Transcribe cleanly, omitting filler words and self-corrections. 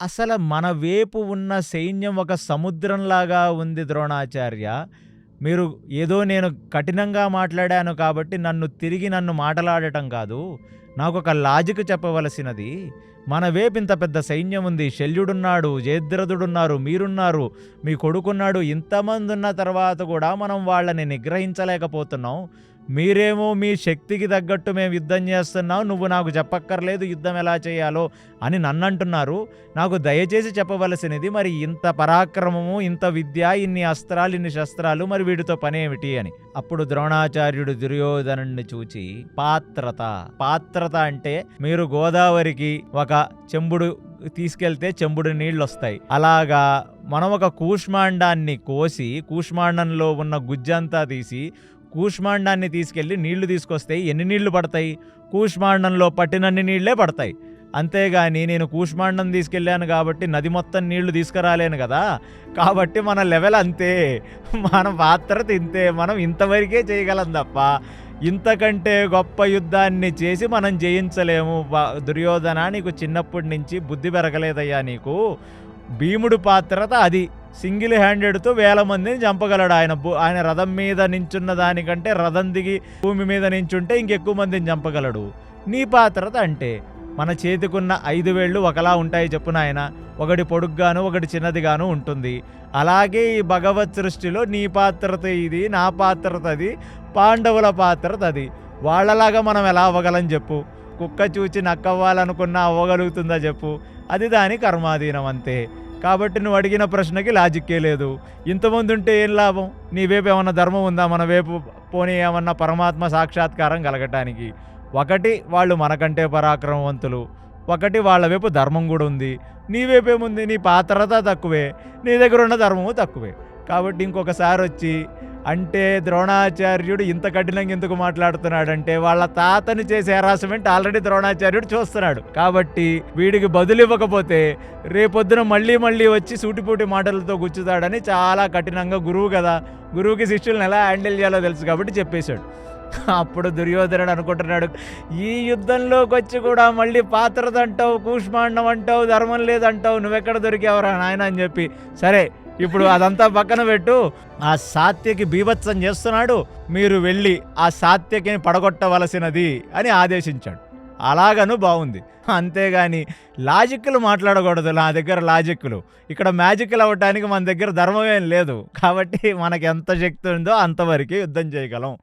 అసల మన వైపు ఉన్న సైన్యం ఒక సముద్రంలాగా ఉంది ద్రోణాచార్య. మీరు ఏదో నేను కఠినంగా మాట్లాడాను కాబట్టి నన్ను మాటలాడటం కాదు. నాకొక లాజిక్ చెప్పవలసినది. మన వైపు ఇంత పెద్ద సైన్యం ఉంది. శల్యుడున్నాడు, జయద్రథుడున్నారు, మీరున్నారు, మీ కొడుకున్నాడు. ఇంతమందున్న తర్వాత కూడా మనం వాళ్ళని నిగ్రహించలేకపోతున్నాం. మీరేమో మీ శక్తికి తగ్గట్టు మేము యుద్ధం చేస్తున్నాం. నువ్వు నాకు చెప్పక్కర్లేదు యుద్ధం ఎలా చేయాలో అని నన్నంటున్నారు. నాకు దయచేసి చెప్పవలసినది మరి ఇంత పరాక్రమము, ఇంత విద్య, ఇన్ని అస్త్రాలు, ఇన్ని శస్త్రాలు మరి వీటితో పనేమిటి అని. అప్పుడు ద్రోణాచార్యుడు దుర్యోధనుడిని చూచి పాత్రత అంటే మీరు గోదావరికి ఒక చెంబుడు తీసుకెళ్తే చెంబుడు నీళ్ళొస్తాయి. అలాగా మనం ఒక కూష్మాండాన్ని కోసి కూష్మాండంలో ఉన్న గుజ్జంతా తీసి కూష్మాండాన్ని తీసుకెళ్ళి నీళ్లు తీసుకొస్తే ఎన్ని నీళ్లు పడతాయి? కూష్మాండంలో పట్టినన్ని నీళ్లే పడతాయి. అంతేగాని నేను కూష్మాండం తీసుకెళ్ళాను కాబట్టి నది మొత్తం నీళ్లు తీసుకురాలేను కదా. కాబట్టి మన లెవెల్ అంతే, మన పాత్రత ఇంతే. మనం ఇంతవరకే చేయగలం తప్ప ఇంతకంటే గొప్ప యుద్ధాన్ని చేసి మనం జయించలేము. దుర్యోధన, నీకు చిన్నప్పటి నుంచి బుద్ధి పెరగలేదయ్యా నీకు. భీముడు పాత్రత అది. సింగిల్ హ్యాండెడ్తో 1000 మందిని చంపగలడు ఆయన. ఆయన రథం మీద నించున్న దానికంటే రథం దిగి భూమి మీద నించుంటే ఇంకెక్కువ మందిని చంపగలడు. నీ పాత్రత అంటే మన చేతికున్న 5 వేళ్ళు ఒకలా ఉంటాయి చెప్పు నాయన. ఒకటి పొడుగ్గాను ఒకటి చిన్నదిగాను ఉంటుంది. అలాగే ఈ భగవత్ సృష్టిలో నీ పాత్రత ఇది, నా పాత్రత అది, పాండవుల పాత్రత అది. వాళ్ళలాగా మనం ఎలా అవ్వగలం చెప్పు? కుక్క చూచి నక్కవ్వాలనుకున్నా అవ్వగలుగుతుందా చెప్పు? అది దాని కర్మాధీనం అంతే. కాబట్టి నువ్వు అడిగిన ప్రశ్నకి లాజిక్కే లేదు. ఇంతమంది ఉంటే ఏం లాభం? నీ వైపు ఏమన్నా ధర్మం ఉందా? మన వైపు పోనీ ఏమన్నా పరమాత్మ సాక్షాత్కారం కలగటానికి? ఒకటి వాళ్ళు మనకంటే పరాక్రమవంతులు, ఒకటి వాళ్ళ వైపు ధర్మం కూడా ఉంది. నీ వైపు ఏముంది? నీ పాత్రత తక్కువే, నీ దగ్గర ఉన్న ధర్మము తక్కువే. కాబట్టి ఇంకొకసారి వచ్చి అంటే ద్రోణాచార్యుడు ఇంత కఠినంగా ఎందుకు మాట్లాడుతున్నాడంటే వాళ్ళ తాతని చేసే హెరాస్మెంట్ ఆల్రెడీ ద్రోణాచార్యుడు చూస్తున్నాడు. కాబట్టి వీడికి బదులు ఇవ్వకపోతే రేపొద్దున మళ్ళీ వచ్చి సూటిపూటి మాటలతో గుచ్చుతాడని చాలా కఠినంగా, గురువు కదా, గురువుకి శిష్యులను ఎలా హ్యాండిల్ చేయాలో తెలుసు కాబట్టి చెప్పేశాడు. అప్పుడు దుర్యోధనుడు అనుకుంటున్నాడు, ఈ యుద్ధంలోకి వచ్చి కూడా మళ్ళీ పాత్రత అంటావు, కూష్మాండం అంటావు, ధర్మం లేదంటావు, నువ్వెక్కడ దొరికావరా నాయన అని చెప్పి, సరే ఇప్పుడు అదంతా పక్కన పెట్టు, ఆ సాత్యకి బీభత్సం చేస్తున్నాడు, మీరు వెళ్ళి ఆ సాత్యకిని పడగొట్టవలసినది అని ఆదేశించాడు. అలాగను బాగుంది. అంతేగాని లాజిక్లు మాట్లాడకూడదు. నా దగ్గర లాజిక్లు, ఇక్కడ మ్యాజిక్లు అవ్వటానికి మన దగ్గర ధర్మమేం లేదు. కాబట్టి మనకి ఎంత శక్తి ఉందో అంతవరకే యుద్ధం చేయగలం.